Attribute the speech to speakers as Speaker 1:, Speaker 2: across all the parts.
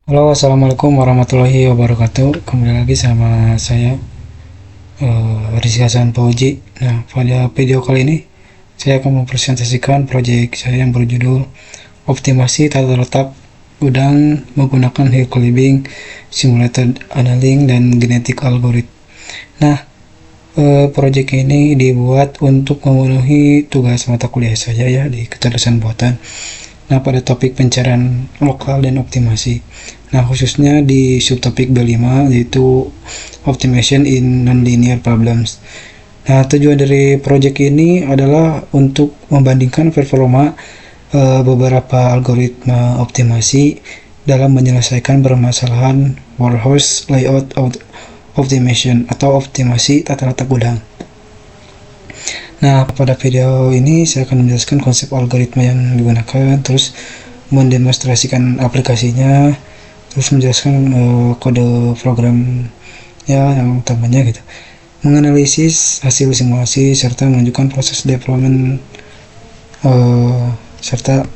Speaker 1: Halo, assalamualaikum warahmatullahi wabarakatuh. Kembali lagi sama saya, Rizky Hasan Fauji. Nah, pada video kali ini saya akan mempresentasikan proyek saya yang berjudul Optimasi Tata Letak Gudang menggunakan Hill Climbing, Simulated Annealing, dan Genetic Algorithm. Nah, proyek ini dibuat untuk memenuhi tugas mata kuliah saya ya di kecerdasan buatan. Nah, pada topik pencarian lokal dan optimasi. Nah, khususnya di subtopik B5 yaitu Optimization in Nonlinear Problems. Nah, tujuan dari proyek ini adalah untuk membandingkan performa beberapa algoritma optimasi dalam menyelesaikan permasalahan warehouse layout optimization atau optimasi tata letak gudang. Nah, pada video ini saya akan menjelaskan konsep algoritma yang digunakan, terus mendemonstrasikan aplikasinya, terus menjelaskan kode program ya yang utamanya gitu. Menganalisis hasil simulasi serta menunjukkan proses deployment serta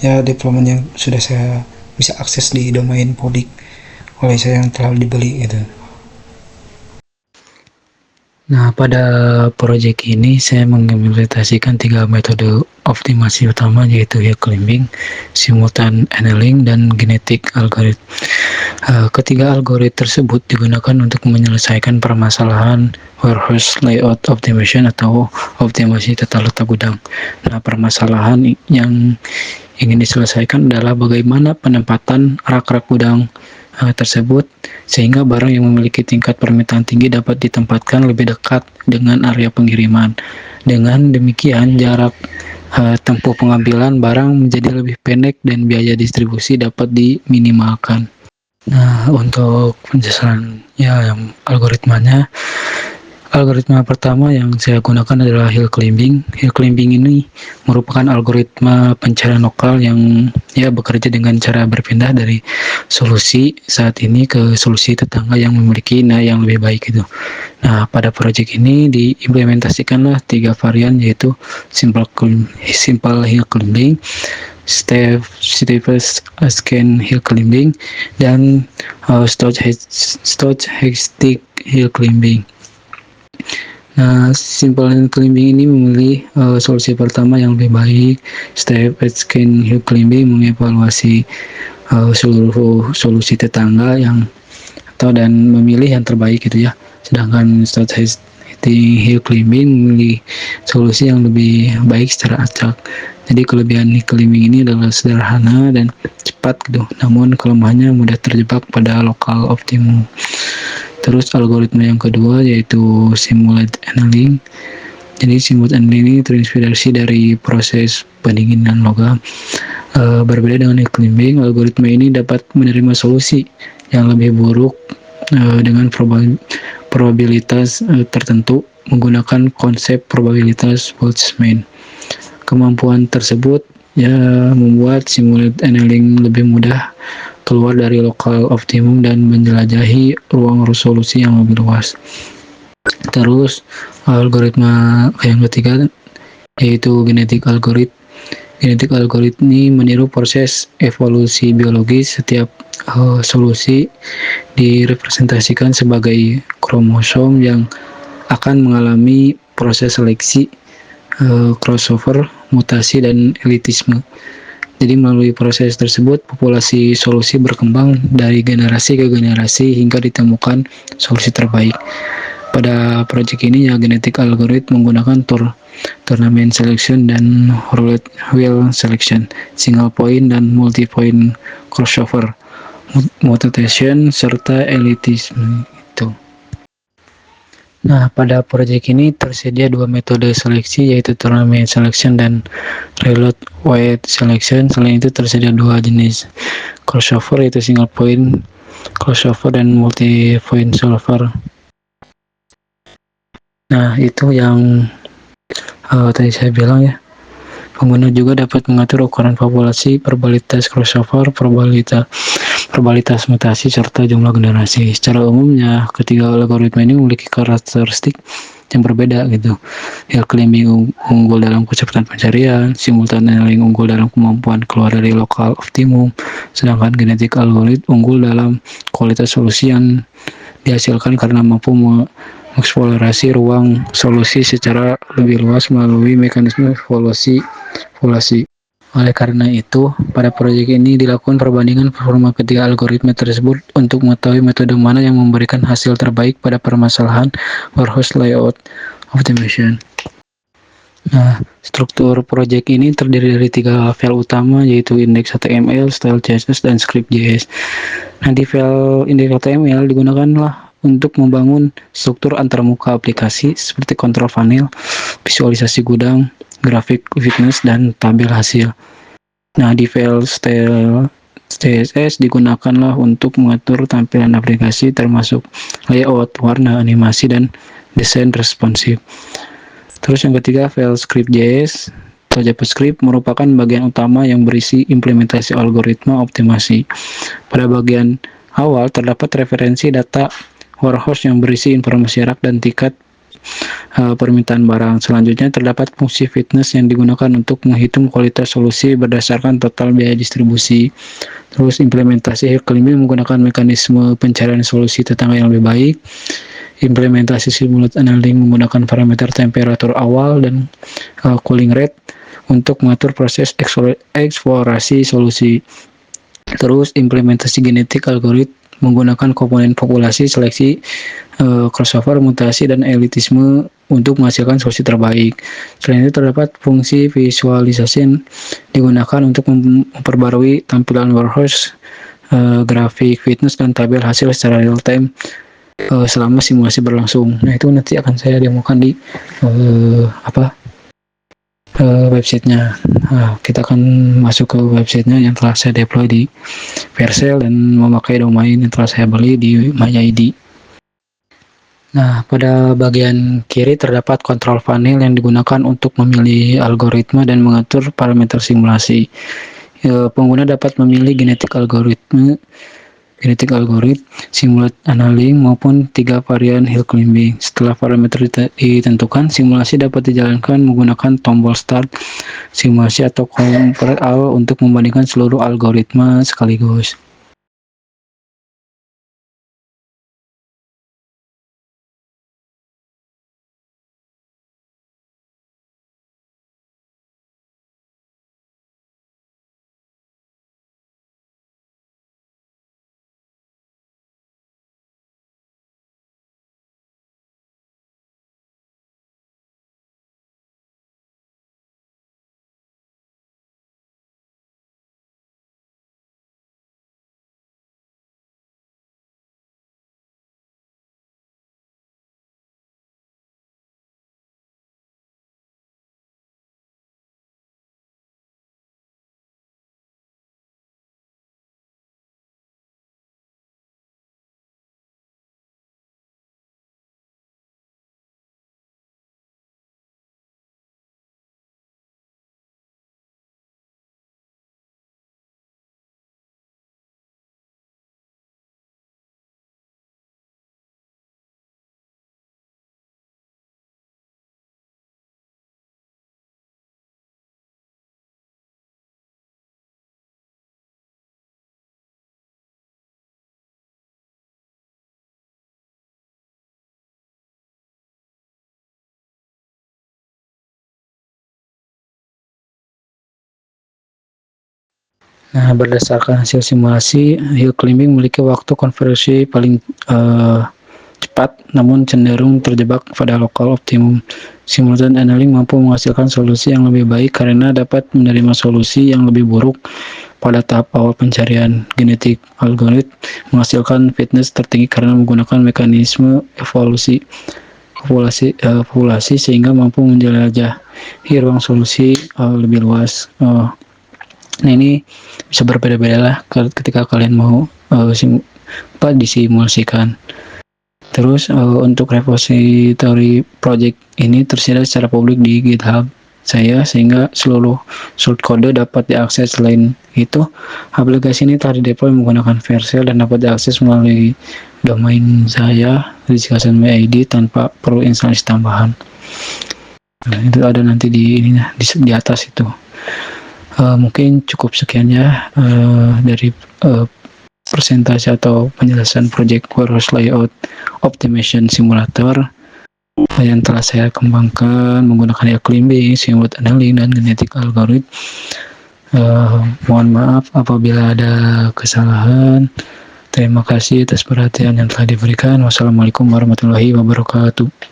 Speaker 1: ya deployment yang sudah saya bisa akses di domain publik oleh saya yang telah dibeli gitu. Nah, pada proyek ini saya mengimplementasikan 3 metode optimasi utama yaitu Hill Climbing, Simultaneous Annealing, dan Genetic Algorithm. Ketiga algoritma tersebut digunakan untuk menyelesaikan permasalahan warehouse layout optimization atau optimasi tata letak gudang. Nah, permasalahan yang ingin diselesaikan adalah bagaimana penempatan rak-rak gudang tersebut sehingga barang yang memiliki tingkat permintaan tinggi dapat ditempatkan lebih dekat dengan area pengiriman. Dengan demikian, jarak tempuh pengambilan barang menjadi lebih pendek dan biaya distribusi dapat diminimalkan. Nah, untuk penjelasan ya yang algoritmanya, algoritma pertama yang saya gunakan adalah Hill Climbing. Hill Climbing ini merupakan algoritma pencarian lokal yang ya bekerja dengan cara berpindah dari solusi saat ini ke solusi tetangga yang memiliki nilai yang lebih baik itu. Nah, pada proyek ini diimplementasikanlah 3 varian yaitu Simple Hill Climbing, Steepest Ascent Hill Climbing, dan Stochastic Hill Climbing. Nah, Simple Hill Climbing ini memilih solusi pertama yang lebih baik. Steepest Hill Climbing mengevaluasi seluruh solusi tetangga dan memilih yang terbaik gitu ya. Sedangkan Stochastic Hill Climbing memilih solusi yang lebih baik secara acak. Jadi kelebihan Hill Climbing ini adalah sederhana dan cepat gitu. Namun kelemahannya mudah terjebak pada lokal optimum. Terus algoritma yang kedua yaitu Simulated Annealing. Jadi Simulated Annealing ini terinspirasi dari proses pendinginan logam. Berbeda dengan Hill Climbing, algoritma ini dapat menerima solusi yang lebih buruk dengan probabilitas tertentu menggunakan konsep probabilitas Boltzmann. Kemampuan tersebut ya membuat Simulated Annealing lebih mudah keluar dari lokal optimum dan menjelajahi ruang resolusi yang lebih luas. Terus algoritma yang ketiga yaitu Genetic Algorithm. Genetic Algorithm ini meniru proses evolusi biologis. Setiap solusi direpresentasikan sebagai kromosom yang akan mengalami proses seleksi, crossover, mutasi, dan elitisme. Jadi melalui proses tersebut, populasi solusi berkembang dari generasi ke generasi hingga ditemukan solusi terbaik. Pada proyek ini ya Genetic Algorithm menggunakan tournament selection dan roulette wheel selection, single point dan multi point crossover, mutation serta elitisme itu. Nah, pada proyek ini tersedia 2 metode seleksi yaitu tournament selection dan roulette wheel selection. Selain itu tersedia 2 jenis crossover yaitu single point crossover dan multi point solver. Nah, itu yang tadi saya bilang ya. Pengguna juga dapat mengatur ukuran populasi, probabilitas crossover, probabilitas mutasi, serta jumlah generasi. Secara umumnya, ketiga algoritma ini memiliki karakteristik yang berbeda gitu. Hill climbing unggul dalam kecepatan pencarian, simultan annealing unggul dalam kemampuan keluar dari lokal optimum, sedangkan genetik algoritma unggul dalam kualitas solusi yang dihasilkan karena mampu mengeksplorasi ruang solusi secara lebih luas melalui mekanisme evaluasi. Oleh karena itu, pada proyek ini dilakukan perbandingan performa ketiga algoritma tersebut untuk mengetahui metode mana yang memberikan hasil terbaik pada permasalahan warehouse layout optimization. Nah, struktur proyek ini terdiri dari 3 file utama, yaitu index.html, style.css, dan script.js. Nah, di file index.html digunakanlah untuk membangun struktur antarmuka aplikasi seperti kontrol funnel, visualisasi gudang, grafik fitness, dan tabel hasil. Nah, di file style CSS digunakanlah untuk mengatur tampilan aplikasi termasuk layout, warna, animasi, dan desain responsif. Terus yang ketiga, file script.js atau JavaScript merupakan bagian utama yang berisi implementasi algoritma optimasi. Pada bagian awal terdapat referensi data warehouse yang berisi informasi rak dan tiket permintaan barang. Selanjutnya terdapat fungsi fitness yang digunakan untuk menghitung kualitas solusi berdasarkan total biaya distribusi. Terus implementasi hill climbing menggunakan mekanisme pencarian solusi tetangga yang lebih baik. Implementasi simulate annealing menggunakan parameter temperatur awal dan cooling rate untuk mengatur proses eksplorasi solusi. Terus implementasi genetik algoritma menggunakan komponen populasi, seleksi, crossover, mutasi, dan elitisme untuk menghasilkan solusi terbaik. Selain itu terdapat fungsi visualisasi yang digunakan untuk memperbarui tampilan warehouse, grafik, fitness, dan tabel hasil secara real time selama simulasi berlangsung. Nah, itu nanti akan saya demokan di websitenya. Nah, kita akan masuk ke websitenya yang telah saya deploy di Vercel dan memakai domain yang telah saya beli di MyID. Nah, pada bagian kiri terdapat kontrol funnel yang digunakan untuk memilih algoritma dan mengatur parameter simulasi. Pengguna dapat memilih genetik algoritma, simulate annealing, maupun 3 varian hill climbing. Setelah parameter ditentukan, simulasi dapat dijalankan menggunakan tombol start simulasi atau compare all untuk membandingkan seluruh algoritma sekaligus. Nah, berdasarkan hasil simulasi, hill climbing memiliki waktu konversi paling cepat, namun cenderung terjebak pada lokal optimum. Simultan annealing mampu menghasilkan solusi yang lebih baik karena dapat menerima solusi yang lebih buruk pada tahap awal pencarian. Genetik algoritma menghasilkan fitness tertinggi karena menggunakan mekanisme populasi sehingga mampu menjelajahi ruang solusi lebih luas. Nah, ini bisa berbeda-beda lah ketika kalian mau disimulasikan. Terus untuk repository project ini tersedia secara publik di GitHub saya, sehingga seluruh source code dapat diakses. Selain itu, aplikasi ini telah dideploy menggunakan Vercel dan dapat diakses melalui domain saya Rizky Hasan ID tanpa perlu instalasi tambahan. Nah, itu ada nanti di atas itu. Mungkin cukup sekian ya dari presentasi atau penjelasan project warehouse layout optimization simulator yang telah saya kembangkan menggunakan Eclipse, Simulate Annealing, dan Genetic Algorithm. Mohon maaf apabila ada kesalahan. Terima kasih atas perhatian yang telah diberikan. Wassalamualaikum warahmatullahi wabarakatuh.